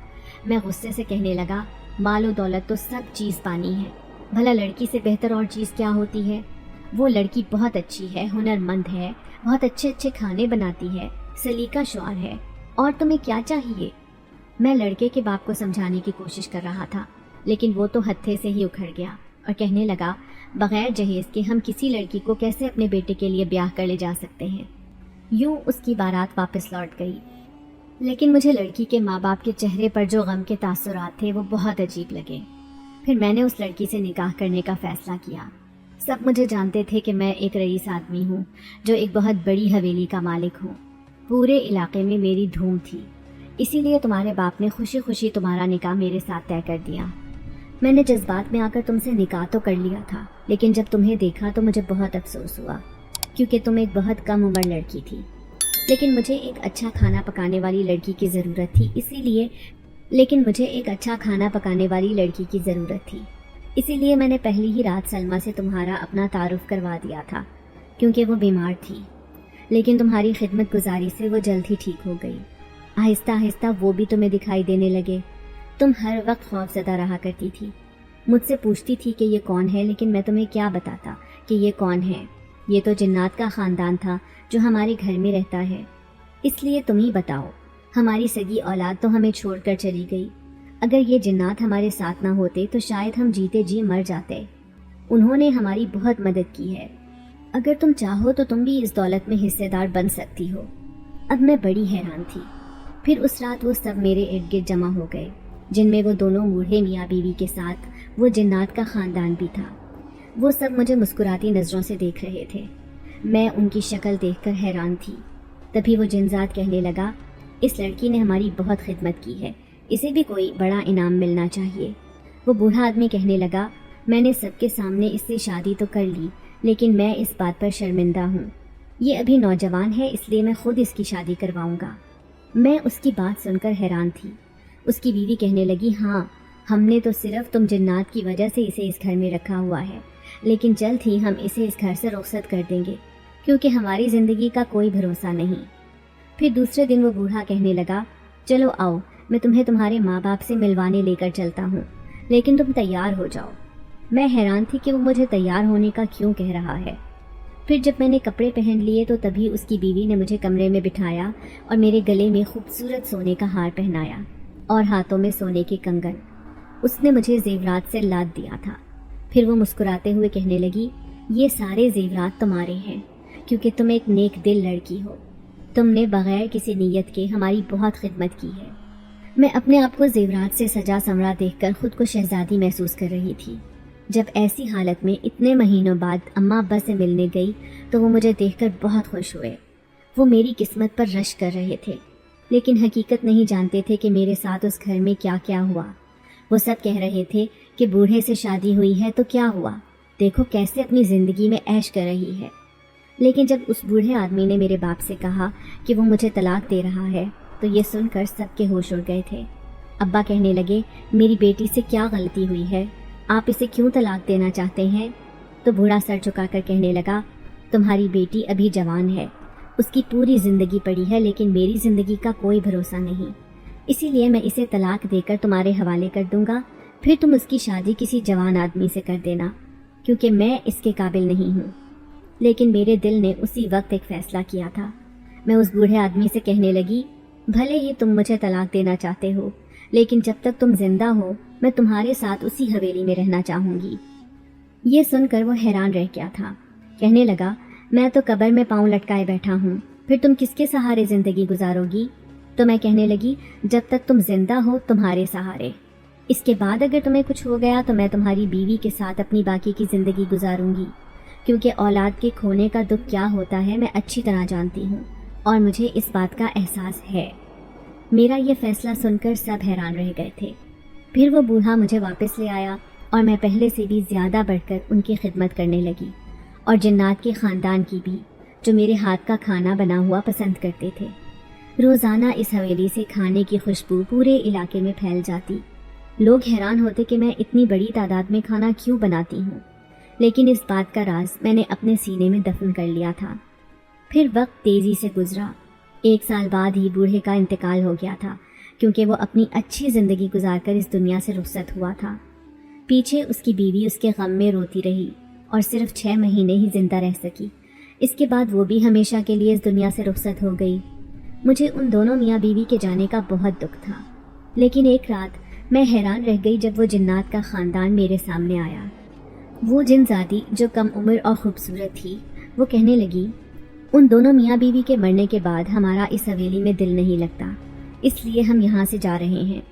मैं गुस्से से कहने लगा, माल और दौलत तो सब चीज़ पानी है, भला लड़की से बेहतर और चीज़ क्या होती है। वो लड़की बहुत अच्छी है, हुनरमंद है, बहुत अच्छे अच्छे खाने बनाती है, सलीका शुआर है, और तुम्हें क्या चाहिए। मैं लड़के के बाप को समझाने की कोशिश कर रहा था, लेकिन वो तो हत्थे से ही उखड़ गया और कहने लगा, बगैर जहेज के हम किसी लड़की को कैसे अपने बेटे के लिए ब्याह कर ले जा सकते हैं। यूं उसकी बारात वापस लौट गई, लेकिन मुझे लड़की के माँ बाप के चेहरे पर जो गम के तासुरात थे वो बहुत अजीब लगे। फिर मैंने उस लड़की से निकाह करने का फैसला किया। सब मुझे जानते थे कि मैं एक रईस आदमी हूँ जो एक बहुत बड़ी हवेली का मालिक हूँ। पूरे इलाके में मेरी धूम थी, इसीलिए तुम्हारे बाप ने खुशी खुशी तुम्हारा निकाह मेरे साथ तय कर दिया। मैंने जज्बात में आकर तुमसे निकाह तो कर लिया था, लेकिन जब तुम्हें देखा तो मुझे बहुत अफसोस हुआ, क्योंकि तुम एक बहुत कम उम्र लड़की थी। लेकिन मुझे एक अच्छा खाना पकाने वाली लड़की की ज़रूरत थी, इसीलिए मैंने पहली ही रात सलमा से तुम्हारा अपना तारुफ करवा दिया था, क्योंकि वो बीमार थी। लेकिन तुम्हारी खिदमत गुजारी से वो जल्द ही ठीक हो गई। आहिस्ता आहिस्ता वो भी तुम्हें दिखाई देने लगे। तुम हर वक्त खौफज़दा रहा करती थी, मुझसे पूछती थी कि ये कौन है, लेकिन मैं तुम्हें क्या बताता कि ये कौन है। ये तो जिन्नात का ख़ानदान था जो हमारे घर में रहता है, इसलिए तुम ही बताओ। हमारी सगी औलाद तो हमें छोड़कर चली गई। अगर ये जिन्नात हमारे साथ ना होते तो शायद हम जीते जी मर जाते। उन्होंने हमारी बहुत मदद की है। अगर तुम चाहो तो तुम भी इस दौलत में हिस्सेदार बन सकती हो। अब मैं बड़ी हैरान थी। फिर उस रात वो सब मेरे इर्द गिर्द जमा हो गए, जिनमें वो दोनों बूढ़े मियाँ बीवी के साथ वो जिन्नात का ख़ानदान भी था। वो सब मुझे मुस्कुराती नज़रों से देख रहे थे। मैं उनकी शक्ल देखकर हैरान थी। तभी वो जिनजात कहने लगा, इस लड़की ने हमारी बहुत खिदमत की है, इसे भी कोई बड़ा इनाम मिलना चाहिए। वो बूढ़ा आदमी कहने लगा, मैंने सबके सामने इससे शादी तो कर ली, लेकिन मैं इस बात पर शर्मिंदा हूँ। ये अभी नौजवान है, इसलिए मैं खुद इसकी शादी करवाऊँगा। मैं उसकी बात सुनकर हैरान थी। उसकी बीवी कहने लगी, हाँ, हमने तो सिर्फ तुम जिन्नात की वजह से इसे इस घर में रखा हुआ है, लेकिन जल्द ही हम इसे इस घर से रुखसत कर देंगे, क्योंकि हमारी ज़िंदगी का कोई भरोसा नहीं। फिर दूसरे दिन वो बूढ़ा कहने लगा, चलो आओ, मैं तुम्हें तुम्हारे माँ बाप से मिलवाने लेकर चलता हूँ, लेकिन तुम तैयार हो जाओ। मैं हैरान थी कि वो मुझे तैयार होने का क्यों कह रहा है। फिर जब मैंने कपड़े पहन लिए तो तभी उसकी बीवी ने मुझे कमरे में बिठाया और मेरे गले में खूबसूरत सोने का हार पहनाया और हाथों में सोने के कंगन। उसने मुझे जेवरात से लाद दिया था। फिर वो मुस्कुराते हुए कहने लगी, ये सारे जेवरात तुम्हारे हैं, क्योंकि तुम एक नेक दिल लड़की हो। तुमने बगैर किसी नीयत के हमारी बहुत खिदमत की है। मैं अपने आप को जेवरात से सजा संवरा देखकर खुद को शहजादी महसूस कर रही थी। जब ऐसी हालत में इतने महीनों बाद अम्मा अब्बा से मिलने गई तो वो मुझे देखकर बहुत खुश हुए। वो मेरी किस्मत पर रश कर रहे थे, लेकिन हकीकत नहीं जानते थे कि मेरे साथ उस घर में क्या क्या हुआ। वो सब कह रहे थे कि बूढ़े से शादी हुई है तो क्या हुआ, देखो कैसे अपनी ज़िंदगी में ऐश कर रही है। लेकिन जब उस बूढ़े आदमी ने मेरे बाप से कहा कि वो मुझे तलाक दे रहा है तो ये सुनकर सबके होश उड़ गए थे। अब्बा कहने लगे, मेरी बेटी से क्या गलती हुई है, आप इसे क्यों तलाक देना चाहते हैं। तो बूढ़ा सर झुकाकर कहने लगा, तुम्हारी बेटी अभी जवान है, उसकी पूरी ज़िंदगी पड़ी है, लेकिन मेरी ज़िंदगी का कोई भरोसा नहीं, इसीलिए मैं इसे तलाक देकर तुम्हारे हवाले कर दूंगा। फिर तुम उसकी शादी किसी जवान आदमी से कर देना, क्योंकि मैं इसके काबिल नहीं हूँ। लेकिन मेरे दिल ने उसी वक्त एक फ़ैसला किया था। मैं उस बूढ़े आदमी से कहने लगी, भले ही तुम मुझे तलाक देना चाहते हो, लेकिन जब तक तुम जिंदा हो मैं तुम्हारे साथ उसी हवेली में रहना चाहूँगी। ये सुनकर वो हैरान रह गया था। कहने लगा, मैं तो कब्र में पाँव लटकाए बैठा हूँ, फिर तुम किसके सहारे ज़िंदगी गुजारोगी। तो मैं कहने लगी, जब तक तुम जिंदा हो तुम्हारे सहारे, इसके बाद अगर तुम्हें कुछ हो गया तो मैं तुम्हारी बीवी के साथ अपनी बाकी की ज़िंदगी गुजारूंगी, क्योंकि औलाद के खोने का दुख क्या होता है मैं अच्छी तरह जानती हूँ और मुझे इस बात का एहसास है। मेरा ये फैसला सुनकर सब हैरान रह गए थे। फिर वो बूढ़ा मुझे वापस ले आया और मैं पहले से भी ज़्यादा बढ़कर उनकी खिदमत करने लगी, और जिन्नात के ख़ानदान की भी, जो मेरे हाथ का खाना बना हुआ पसंद करते थे। रोज़ाना इस हवेली से खाने की खुशबू पूरे इलाके में फैल जाती। लोग हैरान होते कि मैं इतनी बड़ी तादाद में खाना क्यों बनाती हूँ, लेकिन इस बात का राज मैंने अपने सीने में दफन कर लिया था। फिर वक्त तेज़ी से गुजरा। 1 साल बाद ही बूढ़े का इंतकाल हो गया था, क्योंकि वो अपनी अच्छी ज़िंदगी गुजारकर इस दुनिया से रुखसत हुआ था। पीछे उसकी बीवी उसके गम में रोती रही और सिर्फ 6 महीने ही जिंदा रह सकी। इसके बाद वो भी हमेशा के लिए इस दुनिया से रुखसत हो गई। मुझे उन दोनों मियाँ बीवी के जाने का बहुत दुख था, लेकिन एक रात मैं हैरान रह गई जब वो जिन्नात का ख़ानदान मेरे सामने आया। वो जिनज़ादी जो कम उम्र और ख़ूबसूरत थी, वो कहने लगी, उन दोनों मियाँ बीवी के मरने के बाद हमारा इस हवेली में दिल नहीं लगता, इसलिए हम यहाँ से जा रहे हैं।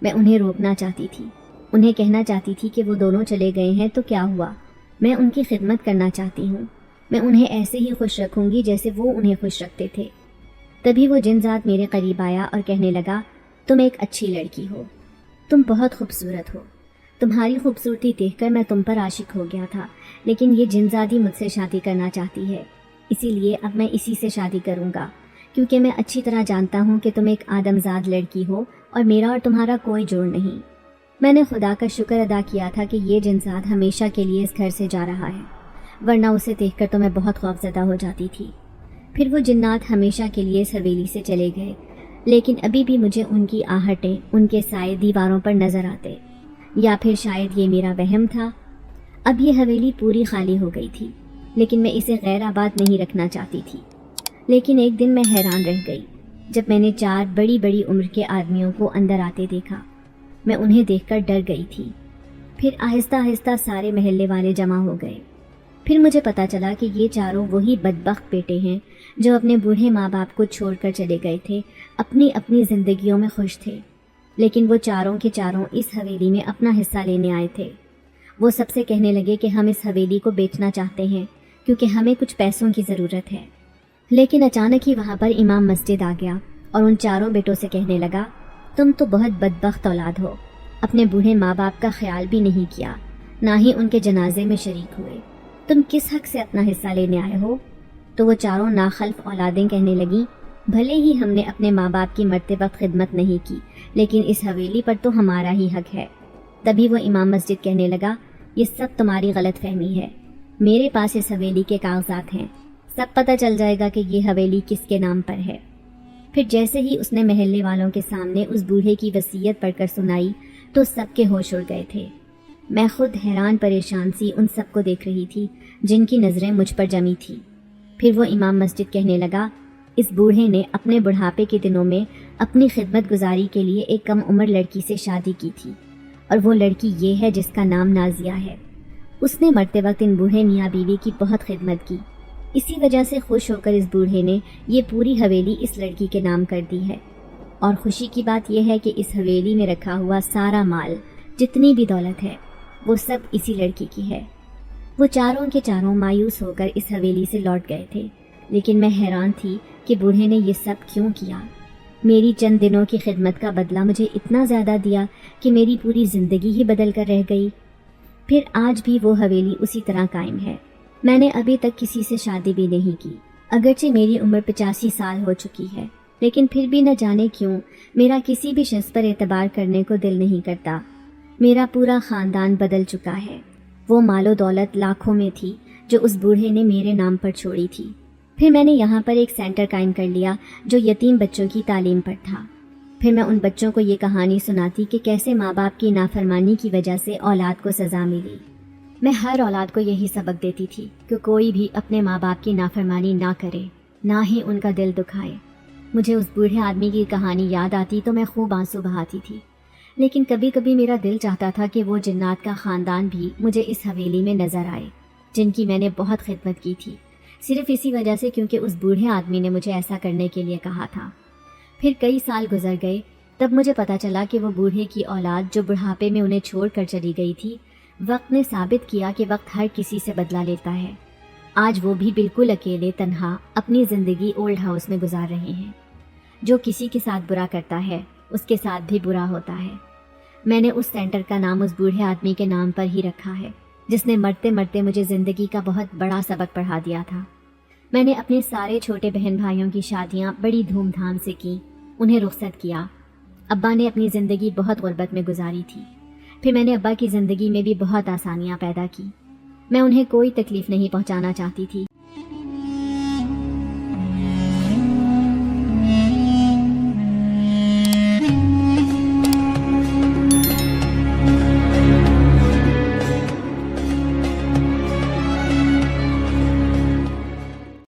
मैं उन्हें रोकना चाहती थी, उन्हें कहना चाहती थी कि वो दोनों चले गए हैं तो क्या हुआ, मैं उनकी खिदमत करना चाहती हूँ, मैं उन्हें ऐसे ही खुश रखूँगी जैसे वो उन्हें खुश रखते थे। तभी वो जिनज़ात मेरे करीब आया और कहने लगा, तुम एक अच्छी लड़की हो, तुम बहुत खूबसूरत हो, तुम्हारी खूबसूरती देखकर मैं तुम पर आशिक हो गया था, लेकिन ये जिनज़ादी मुझसे शादी करना चाहती है, इसीलिए अब मैं इसी से शादी करूँगा, क्योंकि मैं अच्छी तरह जानता हूँ कि तुम एक आदमजाद लड़की हो और मेरा और तुम्हारा कोई जोड़ नहीं। मैंने खुदा का शुक्र अदा किया था कि ये जिनज़ाद हमेशा के लिए इस घर से जा रहा है, वरना उसे देखकर तो मैं बहुत खौफज़दा हो जाती थी। फिर वो जिन्नात हमेशा के लिए इस हवेली से चले गए, लेकिन अभी भी मुझे उनकी आहटें, उनके साए दीवारों पर नज़र आते, या फिर शायद ये मेरा वहम था। अब ये हवेली पूरी खाली हो गई थी, लेकिन मैं इसे गैर आबाद नहीं रखना चाहती थी। लेकिन एक दिन मैं हैरान रह गई जब मैंने 4 बड़ी बड़ी उम्र के आदमियों को अंदर आते देखा। मैं उन्हें देखकर डर गई थी। फिर आहिस्ता आहिस्ता सारे महल्ले वाले जमा हो गए। फिर मुझे पता चला कि ये चारों वही बदबख्त बेटे हैं जो अपने बूढ़े माँ बाप को छोड़कर चले गए थे, अपनी अपनी ज़िंदगियों में खुश थे, लेकिन वो चारों के चारों इस हवेली में अपना हिस्सा लेने आए थे। वो सबसे कहने लगे कि हम इस हवेली को बेचना चाहते हैं क्योंकि हमें कुछ पैसों की ज़रूरत है। लेकिन अचानक ही वहाँ पर इमाम मस्जिद आ गया और उन चारों बेटों से कहने लगा, तुम तो बहुत बदबख्त औलाद हो, अपने बूढ़े माँ बाप का ख्याल भी नहीं किया, ना ही उनके जनाजे में शरीक हुए, तुम किस हक से अपना हिस्सा लेने आए हो? तो वो चारों नाखल्फ औलादें कहने लगी, भले ही हमने अपने माँ बाप की मरते वक्त खिदमत नहीं की, लेकिन इस हवेली पर तो हमारा ही हक है। तभी वो इमाम मस्जिद कहने लगा, ये सब तुम्हारी गलत फहमी है, मेरे पास इस हवेली के कागजात हैं, सब पता चल जाएगा कि ये हवेली किसके नाम पर है। फिर जैसे ही उसने महल्ले वालों के सामने उस बूढ़े की वसीयत पढ़कर सुनाई तो सबके होश उड़ गए थे। मैं खुद हैरान परेशान सी उन सबको देख रही थी जिनकी नज़रें मुझ पर जमी थी। फिर वो इमाम मस्जिद कहने लगा, इस बूढ़े ने अपने बुढ़ापे के दिनों में अपनी खिदमत गुजारी के लिए एक कम उम्र लड़की से शादी की थी, और वो लड़की ये है जिसका नाम नाजिया है। उसने मरते वक्त इन बूढ़े मियाँ बीवी की बहुत खिदमत की, इसी वजह से खुश होकर इस बूढ़े ने ये पूरी हवेली इस लड़की के नाम कर दी है। और खुशी की बात यह है कि इस हवेली में रखा हुआ सारा माल, जितनी भी दौलत है, वो सब इसी लड़की की है। वो चारों के चारों मायूस होकर इस हवेली से लौट गए थे, लेकिन मैं हैरान थी कि बूढ़े ने ये सब क्यों किया। मेरी चंद दिनों की खिदमत का बदला मुझे इतना ज़्यादा दिया कि मेरी पूरी ज़िंदगी ही बदल कर रह गई। फिर आज भी वो हवेली उसी तरह कायम है। मैंने अभी तक किसी से शादी भी नहीं की, अगरचे मेरी उम्र 85 साल हो चुकी है, लेकिन फिर भी न जाने क्यों मेरा किसी भी शख्स पर एतबार करने को दिल नहीं करता। मेरा पूरा ख़ानदान बदल चुका है। वो मालो दौलत लाखों में थी जो उस बूढ़े ने मेरे नाम पर छोड़ी थी। फिर मैंने यहाँ पर एक सेंटर कायम कर लिया जो यतीम बच्चों की तालीम पर था। फिर मैं उन बच्चों को ये कहानी सुनाती कि कैसे माँ बाप की नाफरमानी की वजह से औलाद को सज़ा मिली। मैं हर औलाद को यही सबक देती थी कि कोई भी अपने माँ बाप की नाफरमानी ना करे, ना ही उनका दिल दुखाए। मुझे उस बूढ़े आदमी की कहानी याद आती तो मैं खूब आंसू बहाती थी, लेकिन कभी कभी मेरा दिल चाहता था कि वो जिन्नात का ख़ानदान भी मुझे इस हवेली में नज़र आए जिनकी मैंने बहुत खिदमत की थी, सिर्फ इसी वजह से क्योंकि उस बूढ़े आदमी ने मुझे ऐसा करने के लिए कहा था। फिर कई साल गुजर गए, तब मुझे पता चला कि वो बूढ़े की औलाद जो बुढ़ापे में उन्हें छोड़ कर चली गई थी, वक्त ने साबित किया कि वक्त हर किसी से बदला लेता है। आज वो भी बिल्कुल अकेले तन्हा अपनी ज़िंदगी ओल्ड हाउस में गुजार रहे हैं। जो किसी के साथ बुरा करता है उसके साथ भी बुरा होता है। मैंने उस सेंटर का नाम उस बूढ़े आदमी के नाम पर ही रखा है जिसने मरते मरते मुझे ज़िंदगी का बहुत बड़ा सबक पढ़ा दिया था। मैंने अपने सारे छोटे बहन भाइयों की शादियाँ बड़ी धूमधाम से की, उन्हें रुखसत किया। अब्बा ने अपनी ज़िंदगी बहुत गुर्बत में गुजारी थी। फिर मैंने अब्बा की ज़िंदगी में भी बहुत आसानियाँ पैदा की। मैं उन्हें कोई तकलीफ़ नहीं पहुँचाना चाहती थी,